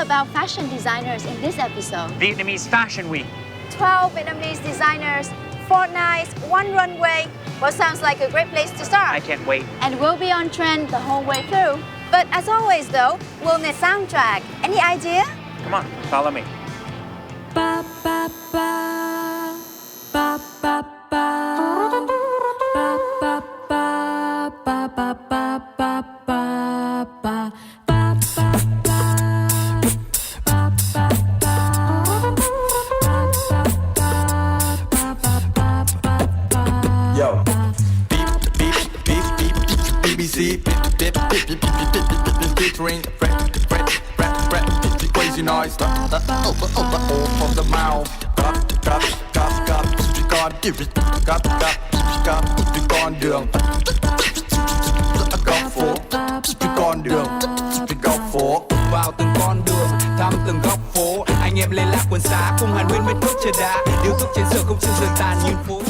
about fashion designers in this episode. Vietnamese Fashion Week. 12 Vietnamese designers, 4 nights, 1 runway. Well, sounds like a great place to start. I can't wait. And we'll be on trend the whole way through. But as always though, we'll need soundtrack. Any idea? Come on, follow me. Ba ba ba ba ba ba ba ba ba ba ba ba ba ba. Yo, beep beep beep beep BBC featuring crazy noise over the mouth. Con đường góc phố, con đường góc phố, vào từng con đường, thăm từng góc phố. Anh em lên lạc quần xá cùng Hàn Huyên bên thuốc trà đá, điếu thuốc trên giờ không chưa giờ tàn như phố.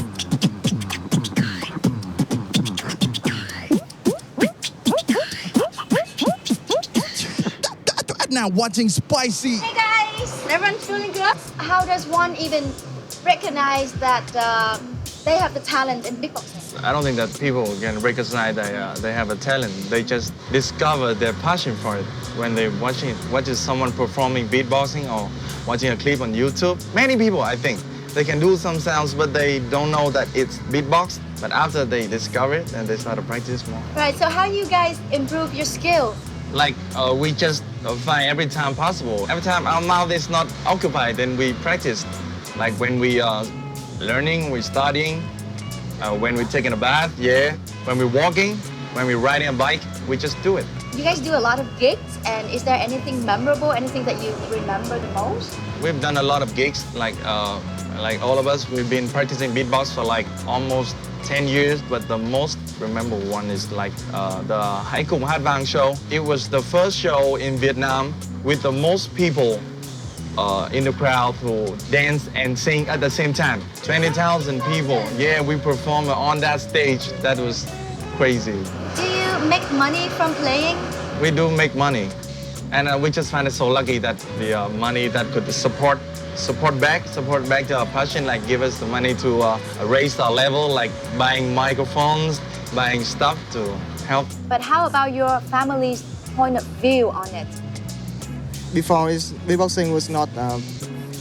Now watching Spicy. Hey guys, everyone's feeling good? How does one even recognize that they have the talent in beatboxing? I don't think that people can recognize that they have a talent. They just discover their passion for it when they're watching someone performing beatboxing or watching a clip on YouTube. Many people, I think, they can do some sounds, but they don't know that it's beatbox. But after they discover it, then they start to practice more. Right, so how you guys improve your skill? Like we just find every time possible. Every time our mouth is not occupied, then we practice. Like when we learning, we're studying, when we're taking a bath, yeah. When we're walking, when we're riding a bike, we just do it. You guys do a lot of gigs, and is there anything memorable, anything that you remember the most? We've done a lot of gigs, like all of us. We've been practicing beatbox for like almost 10 years, but the most memorable one is like the Hãy Cùng Hát Vang show. It was the first show in Vietnam with the most people in the crowd who dance and sing at the same time. 20,000 people. Yeah, we performed on that stage. That was crazy. Do you make money from playing? We do make money, and we just find it so lucky that the money that could support back to our passion, like give us the money to raise our level, like buying microphones, buying stuff to help. But how about your family's point of view on it? Before, beatboxing was not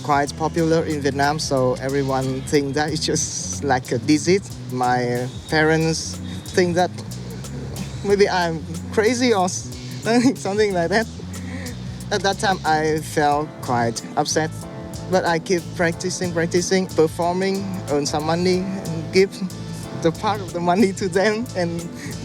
quite popular in Vietnam, so everyone think that it's just like a disease. My parents think that maybe I'm crazy or something like that. At that time, I felt quite upset. But I keep practicing, performing, earn some money, and give the part of the money to them. And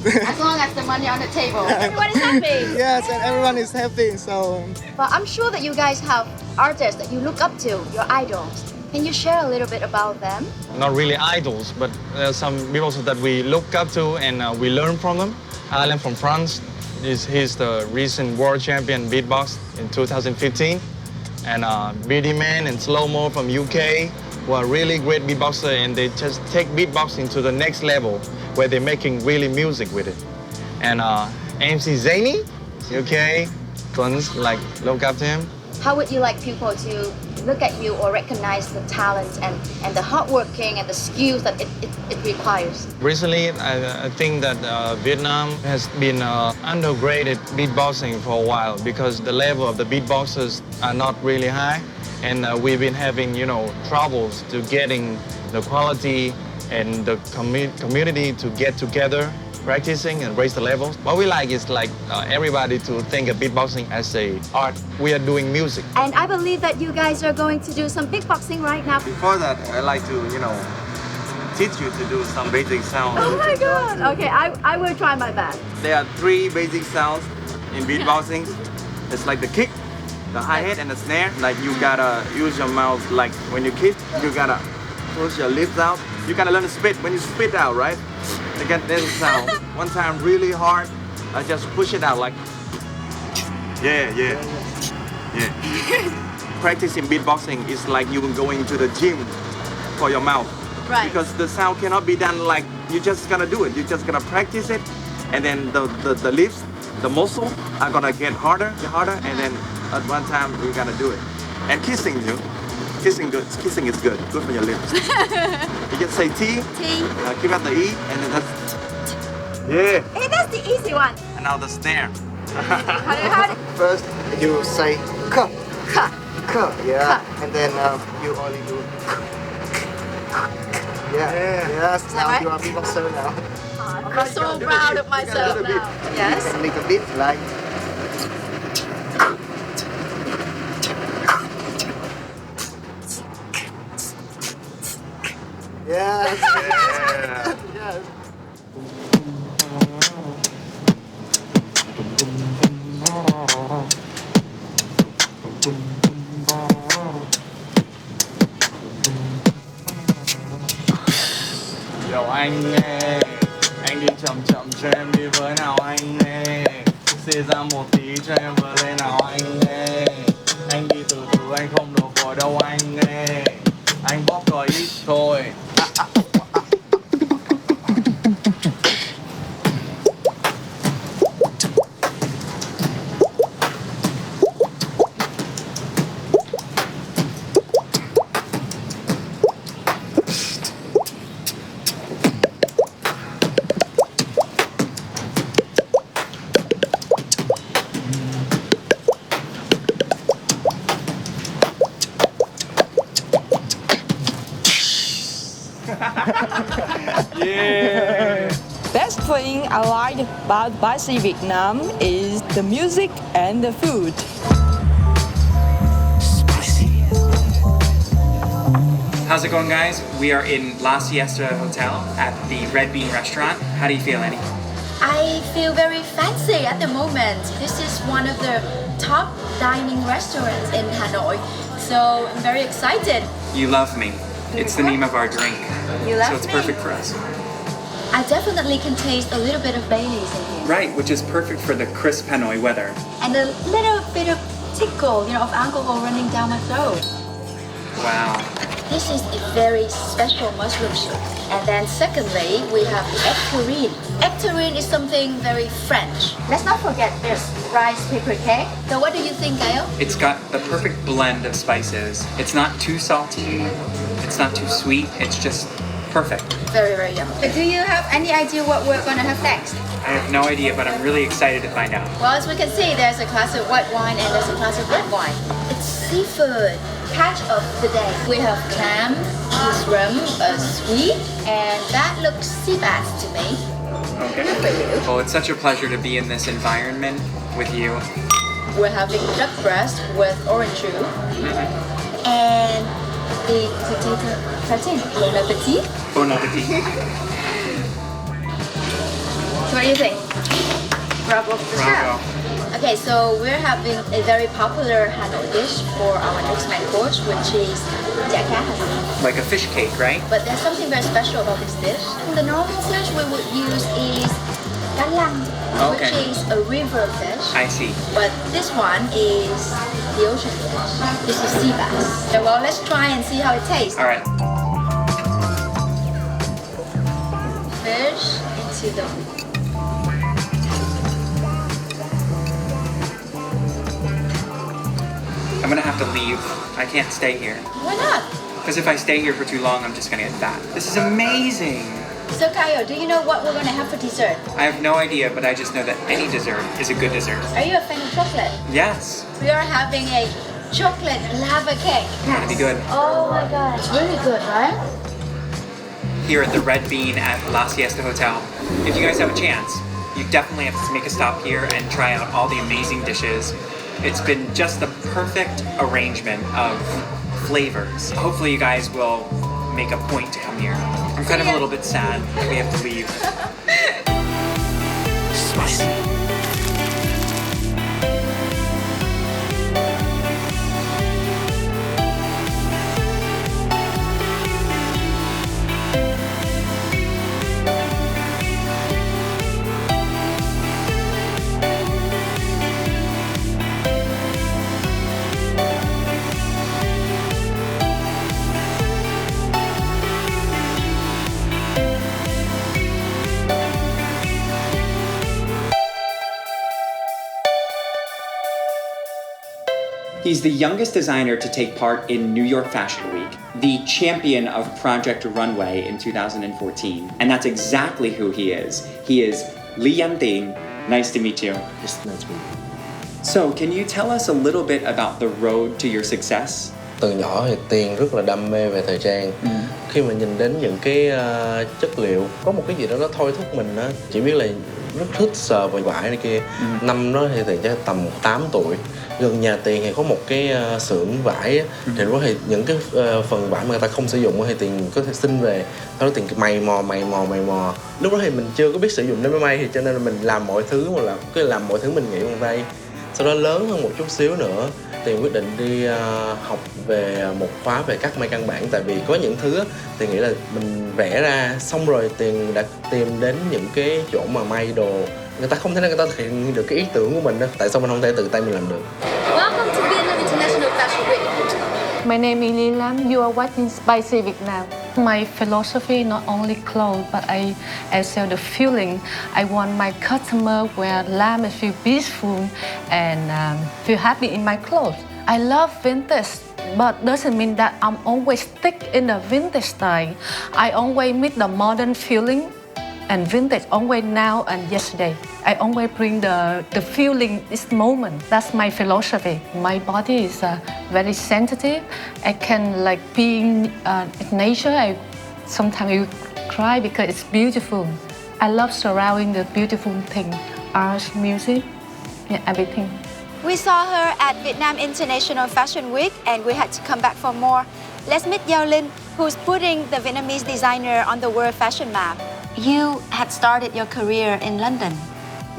as long as the money on the table, everyone is happy. Yes, and everyone is happy. So. But I'm sure that you guys have artists that you look up to, your idols. Can you share a little bit about them? Not really idols, but some people that we look up to and we learn from them. Alan from France, he's the recent world champion beatbox in 2015. And Beardy Man and Slow Mo from UK who are really great beatboxers, and they just take beatboxing to the next level where they're making really music with it. And MC Zany, UK, Guns, like look up to him. How would you like people to look at you or recognize the talent and the hard working and the skills that it requires? Recently, I think that Vietnam has been undergraded beatboxing for a while because the level of the beatboxers are not really high, and we've been having, troubles to getting the quality and the community to get together, practicing and raise the levels. What we like is everybody to think of beatboxing as a art. We are doing music. And I believe that you guys are going to do some beatboxing right now. Before that, I like to, teach you to do some basic sounds. Oh my God! Okay, I will try my best. There are 3 basic sounds in beatboxing. It's like the kick, the hi-hat, and the snare. Like you gotta use your mouth. Like when you kick, you gotta push your lips out. You gotta learn to spit. When you spit out, right? To get this sound. One time really hard, I just push it out like, yeah. Practicing beatboxing is like you going to the gym for your mouth. Right. Because the sound cannot be done like, you're just gonna do it. You're just gonna practice it, and then the lips the muscle are gonna get harder, and then at one time we're gonna do it. And kissing too. Kissing good. Kissing is good. Good for your lips. You can say T. T. Keep out the E, and then that's. Yeah. Hey, that's the easy one. And now the stare. First, you say k, Ka. yeah, and then you only do yes. Now right? you are beatboxer now. I'm so proud of myself now. Yes. A little bit like. Yes. Yeah. Yes. Yo anh ơi, anh đi chậm chậm cho em đi với nào anh ơi. Xê ra một tí cho em vừa lên nào anh ơi. Anh đi từ từ anh không đổ vội đâu anh ơi. Anh bóp còi ít thôi. Yeah. Best thing I like about Spicy Vietnam is the music and the food. How's it going, guys? We are in La Siesta Hotel at the Red Bean Restaurant. How do you feel, Annie? I feel very fancy at the moment. This is one of the top dining restaurants in Hanoi. So I'm very excited. You love me. It's the name of our drink. You love So it's me? perfect for us. I definitely can taste a little bit of Baileys in here. Right, which is perfect for the crisp Hanoi weather. And a little bit of tickle, of alcohol running down my throat. Wow. This is a very special mushroom soup. And then secondly, we have the egg terrine. Egg terrine is something very French. Let's not forget this rice paper cake. So what do you think, Gael? It's got the perfect blend of spices. It's not too salty. It's not too sweet. It's just perfect. Very, very yummy. But do you have any idea what we're gonna have next? I have no idea, but I'm really excited to find out. Well, as we can see, there's a glass of white wine and there's a glass of red wine. It's seafood. Catch of the day. We have clam, shrimp, sweet, and that looks sea bass to me. Okay. Good for you. Well, it's such a pleasure to be in this environment with you. We're having duck breast with orange roux and the potato tartine. Bon appetit. Bon appetit. So what do you think? Bravo for the chef. Bravo. Okay, so we're having a very popular Hanoi dish for our next main course, which is chả cá Hanoi. Like a fish cake, right? But there's something very special about this dish. The normal fish we would use is cá lăng, Okay. which is a river fish. I see. But this one is the ocean fish. This is sea bass. So, well, let's try and see how it tastes. All right. Fish into the I'm gonna have to leave. I can't stay here. Why not? Because if I stay here for too long, I'm just gonna get fat. This is amazing. So, Kayo, do you know what we're gonna have for dessert? I have no idea, but I just know that any dessert is a good dessert. Are you a fan of chocolate? Yes. We are having a chocolate lava cake. That'd be good. Oh my god, it's really good, right? Here at the Red Bean at La Siesta Hotel. If you guys have a chance, you definitely have to make a stop here and try out all the amazing dishes. It's been just the perfect arrangement of flavors. Hopefully you guys will make a point to come here. I'm kind of a little bit sad that we have to leave. Spicy. He's the youngest designer to take part in New York Fashion Week, the champion of Project Runway in 2014. And that's exactly who he is. He is Giám Tiền. Nice to meet you. It's nice to meet you. So, can you tell us a little bit about the road to your success? Từ nhỏ thì Tiền rất là đam mê về thời trang. Khi mà nhìn đến những cái chất liệu, có một cái gì đó nó thôi thúc mình á. Chỉ biết là rất thích sờ vào vải này kia. Năm đó thì Tiền chắc tầm 8 tuổi. Gần nhà Tiền thì có một cái xưởng vải á. Thì lúc đó thì những cái phần vải mà người ta không sử dụng thì Tiền có thể xin về. Sau đó Tiền mày mò. Lúc đó thì mình chưa có biết sử dụng máy may, thì cho nên là mình làm mọi thứ mà làm mọi thứ mình nghĩ bằng tay. Sau đó lớn hơn một chút xíu nữa, Tiền quyết định đi học về một khóa về cắt may căn bản. Tại vì có những thứ Tiền nghĩ là mình vẽ ra xong rồi Tiền đã tìm đến những cái chỗ mà may đồ, người ta không thể nào người ta thực hiện được cái ý tưởng của mình đó. Tại sao mình không thể tự tay mình làm được? Welcome to Vietnam International Fashion Week. My name is Lilam. You are watching Spicy Vietnam. My philosophy not only clothes, but I sell the feeling. I want my customer wear lamb and feel peaceful and feel happy in my clothes. I love vintage, but doesn't mean that I'm always stick in the vintage style. I always meet the modern feeling and vintage always now and yesterday. I always bring the feeling this moment. That's my philosophy. My body is very sensitive. I can like being in nature. Sometimes I cry because it's beautiful. I love surrounding the beautiful thing, art, music, yeah, everything. We saw her at Vietnam International Fashion Week and we had to come back for more. Let's meet Giao Linh, who's putting the Vietnamese designer on the world fashion map. You had started your career in London.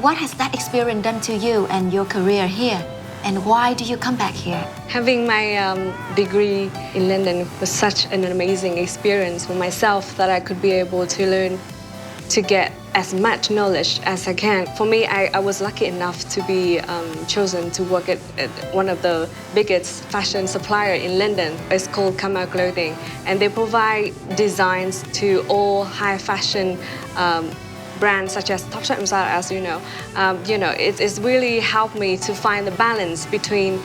What has that experience done to you and your career here? And why do you come back here? Having my degree in London was such an amazing experience for myself that I could be able to learn to get as much knowledge as I can. For me, I was lucky enough to be chosen to work at one of the biggest fashion supplier in London. It's called Kamal Clothing, and they provide designs to all high fashion brands such as Topshop and Zara, as you know. It's really helped me to find the balance between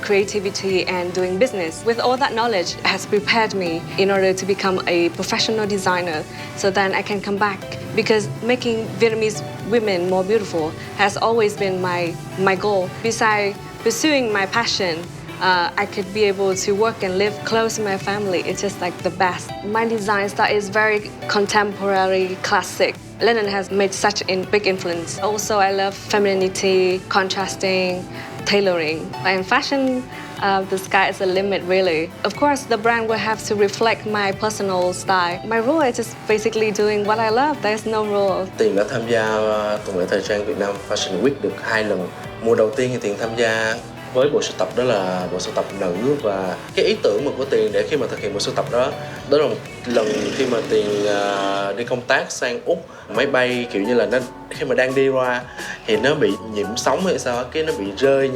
creativity and doing business. With all that knowledge, it has prepared me in order to become a professional designer, so then I can come back. Because making Vietnamese women more beautiful has always been my goal. Besides pursuing my passion, I could be able to work and live close to my family. It's just like the best. My design style is very contemporary, classic. London has made such a big influence. Also, I love femininity, contrasting, tailoring. In fashion, the sky is the limit, really. Of course, the brand will have to reflect my personal style. My role is just basically doing what I love. There's no rule. Tiền đã tham gia tuần lễ thời trang Vietnam Fashion Week được 2 lần. Mùa đầu tiên thì Tiền tham gia với bộ sưu tập đó là bộ sưu tập nữ, và cái ý tưởng mà của Tiền để khi mà thực hiện bộ sưu tập đó là một lần khi mà Tiền đi công tác sang Úc, máy bay kiểu như là nó khi mà đang đi qua thì nó bị nhiễm sóng hay sao, cái nó bị rơi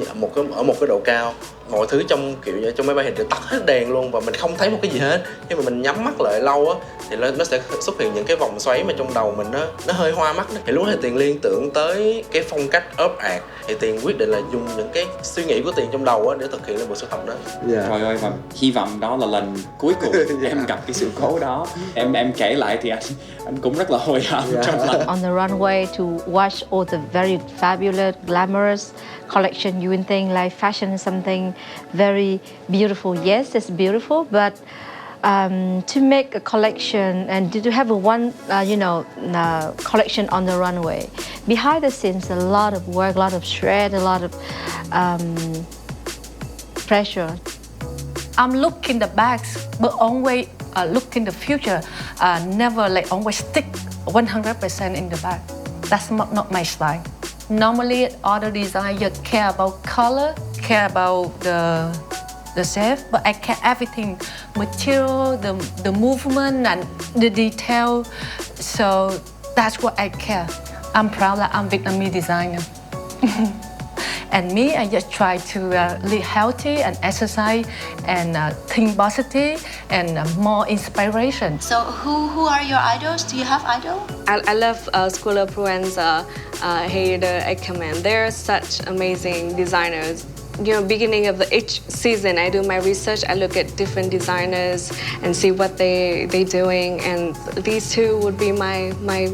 ở một cái độ cao, mọi thứ trong kiểu như trong máy bay thì được tắt hết đèn luôn và mình không thấy một cái gì hết. Khi mà mình nhắm mắt lại lâu á thì nó sẽ xuất hiện những cái vòng xoáy mà trong đầu mình nó hơi hoa mắt đó. Thì lúc đó thì Tiền liên tưởng tới cái phong cách ốp ạt, thì Tiền quyết định là dùng những cái suy nghĩ của Tiền trong đầu á để thực hiện lên bộ sưu tập đó. Trời ơi, và hy vọng đó là lần cuối cùng em gặp cái sự cố đó. Em kể lại thì anh cũng rất là hồi hộp trong lòng. On the runway to watch all the very fabulous, glamorous collection, you would think like fashion is something very beautiful. Yes, it's beautiful, but to make a collection and to have collection on the runway, behind the scenes, a lot of work, a lot of stress, a lot of pressure. I'm looking the backs, but always look in the future. Never like always stick 100% in the back. That's not my style. Normally, other designers care about color, care about the shape, but I care everything, material, the movement and the detail. So that's what I care. I'm proud that I'm Vietnamese designer. And me, I just try to live healthy and exercise and think positive and more inspiration. So who are your idols? Do you have idols? I love Scuola Provenza, Heider Eckermann. They're such amazing designers. beginning of each season, I do my research. I look at different designers and see what they're doing. And these two would be my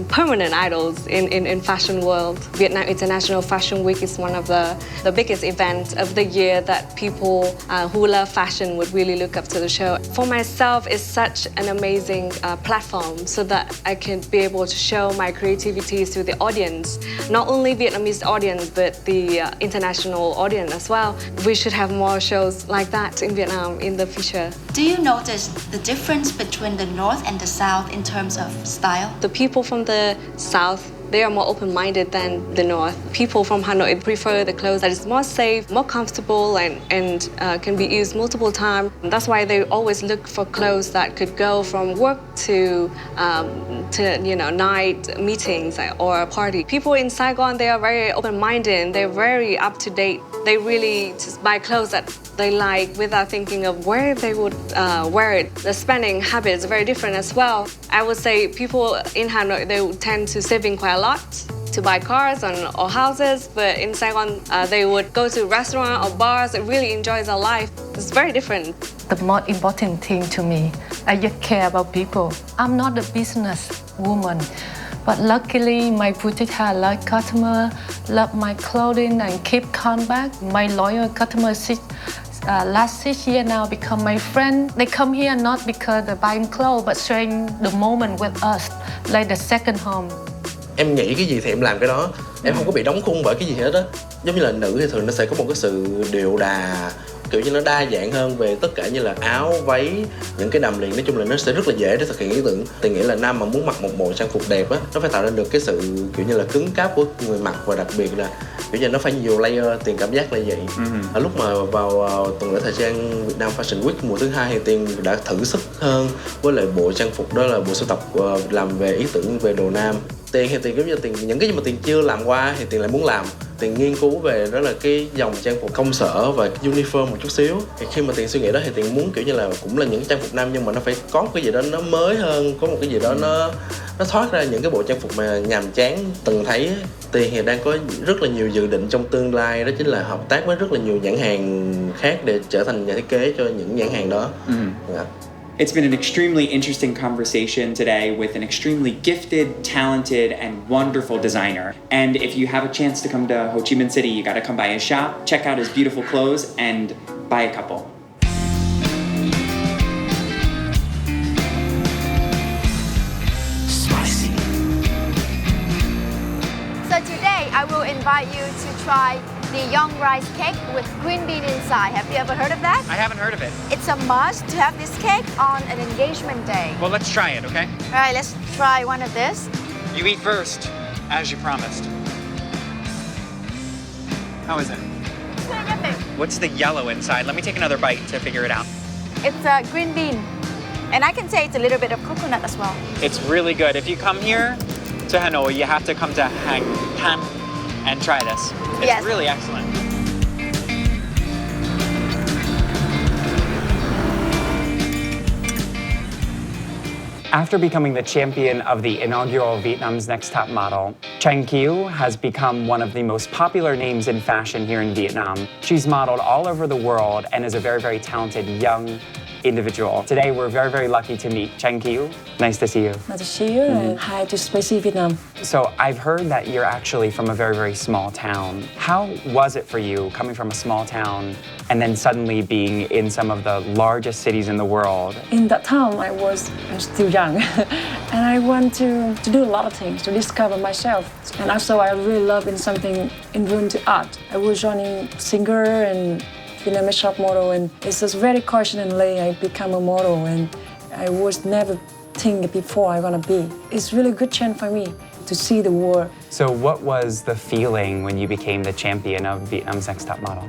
permanent idols in fashion world. Vietnam International Fashion Week is one of the biggest events of the year that people who love fashion would really look up to the show. For myself, it's such an amazing platform so that I can be able to show my creativity to the audience, not only Vietnamese audience, but the international audience as well. We should have more shows like that in Vietnam in the future. Do you notice the difference between the North and the South in terms of style? The people from the South, they are more open-minded than the North. People from Hanoi prefer the clothes that is more safe, more comfortable, and can be used multiple times. That's why they always look for clothes that could go from work to night meetings or a party. People in Saigon, they are very open-minded. They're very up-to-date. They really just buy clothes that they like without thinking of where they would wear it. The spending habit is very different as well. I would say people in Hanoi, they would tend to saving quite a lot to buy cars or houses, but in Saigon, they would go to restaurants or bars and really enjoy their life. It's very different. The most important thing to me, I just care about people. I'm not a business woman, but luckily my boutique has a lot of customers, love my clothing and keep contact. My loyal customers last 6 years now become my friend. They come here not because they're buying clothes, but sharing the moment with us, like the second home. Em nghĩ cái gì thì em làm cái đó. Em không có bị đóng khung bởi cái gì hết á. Giống như là nữ thì thường nó sẽ có một cái sự điệu đà, kiểu như nó đa dạng hơn về tất cả như là áo, váy, những cái đầm liền. Nói chung là nó sẽ rất là dễ để thực hiện ý tưởng. Thì nghĩ là nam mà muốn mặc một bộ trang phục đẹp á, nó phải tạo ra được cái sự kiểu như là cứng cáp của người mặc, và đặc biệt là kiểu như nó phải nhiều layer, Tiền cảm giác là vậy. Ở lúc mà vào tuần lễ thời trang Vietnam Fashion Week mùa thứ 2 thì Tiền đã thử sức hơn với lại bộ trang phục đó là bộ sưu tập làm về ý tưởng về đồ nam. Tiền thì Tiền giống như những cái gì mà Tiền chưa làm qua thì Tiền lại muốn làm. Tiền nghiên cứu về đó là cái dòng trang phục công sở và uniform một chút xíu. Thì khi mà Tiền suy nghĩ đó thì Tiền muốn kiểu như là cũng là những trang phục nam, nhưng mà nó phải có một cái gì đó nó mới hơn, có một cái gì đó nó thoát ra những cái bộ trang phục mà nhàm chán từng thấy. Tiền thì đang có rất là nhiều dự định trong tương lai, đó chính là hợp tác với rất là nhiều nhãn hàng khác để trở thành nhà thiết kế cho những nhãn hàng đó. It's been an extremely interesting conversation today with an extremely gifted, talented, and wonderful designer. And if you have a chance to come to Ho Chi Minh City, you gotta come by his shop, check out his beautiful clothes, and buy a couple. Spicy. So today I will invite you to try the young rice cake with green bean inside. Have you ever heard of that? I haven't heard of it. It's a must to have this cake on an engagement day. Well, let's try it, okay? All right, let's try one of this. You eat first, as you promised. How is it? It's really yummy. What's the yellow inside? Let me take another bite to figure it out. It's a green bean. And I can taste a little bit of coconut as well. It's really good. If you come here to Hanoi, you have to come to Hang Tan and try this. It's really excellent. After becoming the champion of the inaugural Vietnam's Next Top Model, Trang Khiếu has become one of the most popular names in fashion here in Vietnam. She's modeled all over the world and is a very, very talented young individual. Today, we're very, very lucky to meet Trang Khiếu. Nice to see you. Nice to see you, and hi to Spicy Vietnam. So I've heard that you're actually from a very, very small town. How was it for you coming from a small town and then suddenly being in some of the largest cities in the world? In that time, I was still young, and I want to do a lot of things, to discover myself. And also, I really love in something involved to art. I was joining singer and Vietnamese top model, and it's just very coincidentally I become a model, and I was never think before I wanna be. It's really good chance for me to see the world. So what was the feeling when you became the champion of Vietnam's Next Top Model?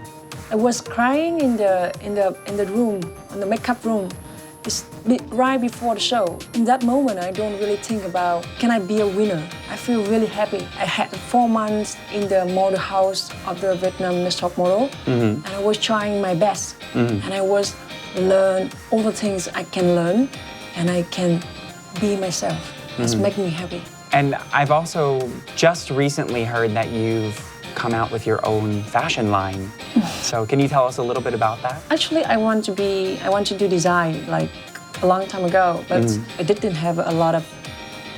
I was crying in the room, in the makeup room. It's right before the show. In that moment, I don't really think about, can I be a winner? I feel really happy. I had 4 months in the model house of the Vietnam Next Top Model, and I was trying my best. And I was learn all the things I can learn, and I can be myself. That's making me happy. And I've also just recently heard that you've come out with your own fashion line. So can you tell us a little bit about that? Actually, I want to do design like a long time ago, but I didn't have a lot of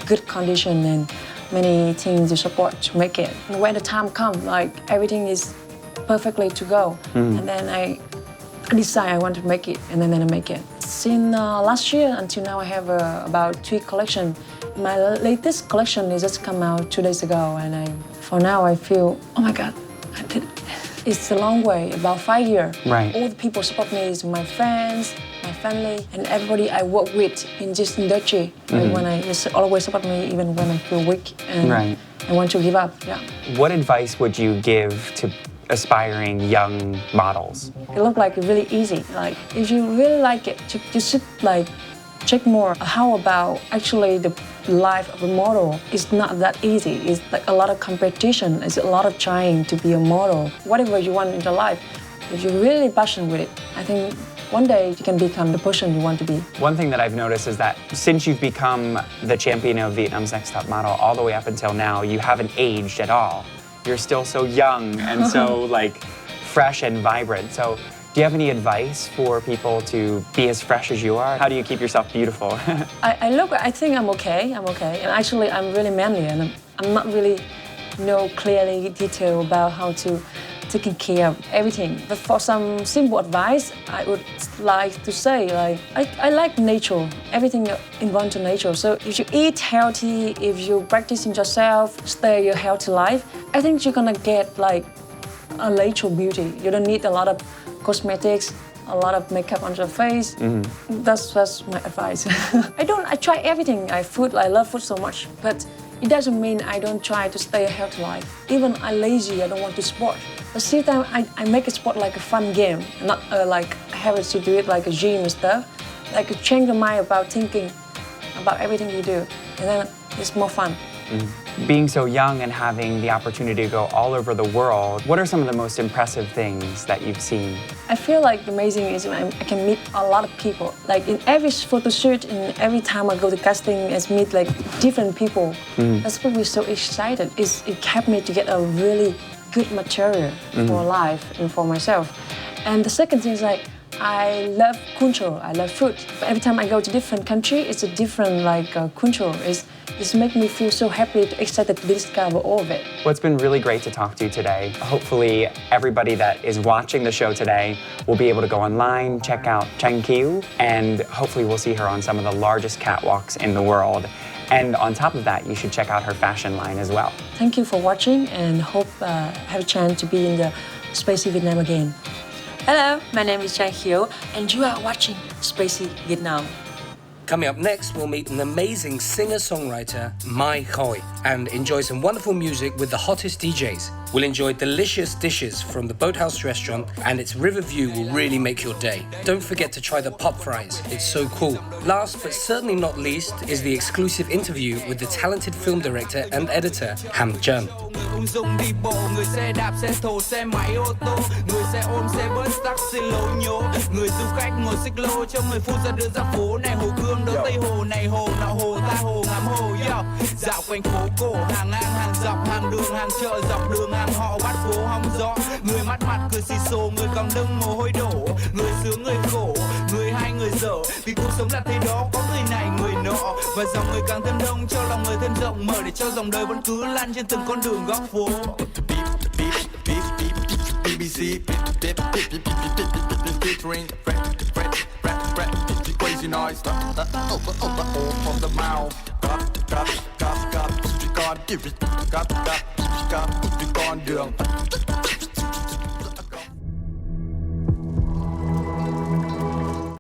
good condition and many things to support to make it. And when the time comes, like everything is perfectly to go, and then I decide I want to make it, and then I make it. Since last year until now, I have about 3 collections. My latest collection is just come out 2 days ago, and for now I feel, oh my God, I did it. It's a long way, about 5 years. Right. All the people support me is my friends, my family, and everybody I work with in this industry. Like when I always support me even when I feel weak and I want to give up. Yeah. What advice would you give to aspiring young models? It looks like really easy. Like if you really like it, you should like check more. How about actually the life of a model is not that easy. It's like a lot of competition. It's a lot of trying to be a model. Whatever you want in your life, if you're really passionate with it, I think one day you can become the person you want to be. One thing that I've noticed is that since you've become the champion of Vietnam's Next Top Model all the way up until now, you haven't aged at all. You're still so young and so like fresh and vibrant. So do you have any advice for people to be as fresh as you are? How do you keep yourself beautiful? I think I'm okay. I'm okay. And actually, I'm really manly, and I'm not really know clearly detail about how to taking care of everything. But for some simple advice, I would like to say, like, I like nature, everything involved to nature. So if you eat healthy, if you practice in yourself, stay your healthy life, I think you're gonna get like a natural beauty. You don't need a lot of cosmetics, a lot of makeup on your face. That's my advice. I try everything. I love food so much, but it doesn't mean I don't try to stay a healthy life. Even I'm lazy, I don't want to sport. But at the same time, I make a sport like a fun game, not like I have to do it like a gym and stuff. Like change your mind about thinking about everything you do, and then it's more fun. Being so young and having the opportunity to go all over the world, what are some of the most impressive things that you've seen? I feel like amazing is when I can meet a lot of people. Like in every photo shoot and every time I go to casting, I meet like different people. That's what we're so excited. It helped me to get a really good material for life and for myself. And the second thing is like, I love culture, I love food. Every time I go to different country, it's a different like culture. It's making me feel so happy, excited to discover all of it. Well, it's been really great to talk to you today. Hopefully, everybody that is watching the show today will be able to go online, check out Trang Khiếu, and hopefully we'll see her on some of the largest catwalks in the world. And on top of that, you should check out her fashion line as well. Thank you for watching, and hope have a chance to be in the Spacey Vietnam again. Hello, my name is Trang Khiếu, and you are watching Spacey Vietnam. Coming up next, we'll meet an amazing singer-songwriter, Mai Khoi, and enjoy some wonderful music with the hottest DJs. We'll enjoy delicious dishes from the Boathouse restaurant, and its river view will really make your day. Don't forget to try the pop fries, it's so cool. Last but certainly not least is the exclusive interview with the talented film director and editor, Ham Chun. Ung dung đi bộ, người xe đạp, xe thồ, xe máy ô tô, người xe ôm, xe bus, taxi lố nhố, người du khách ngồi xích lô cho người phu ra đưa ra phố này, hồ Gươm đâu Tây Hồ này, hồ nọ hồ ta hồ ngắm hồ yo. Dạo quanh phố cổ, hàng ngang hàng dọc, hàng đường hàng chợ dọc đường hàng họ bắt phố hóng gió, người mắt mặt cười xì xồ, người còng lưng mồ hôi đổ, người sướng người khổ, người hay người dở, vì cuộc sống là thế đó, có người này người nọ, và dòng người càng thêm đông, cho lòng người thêm rộng mở để cho dòng đời vẫn cứ lan trên từng con đường góc phố. BBC featuring crazy noise from the mouth. Con đường.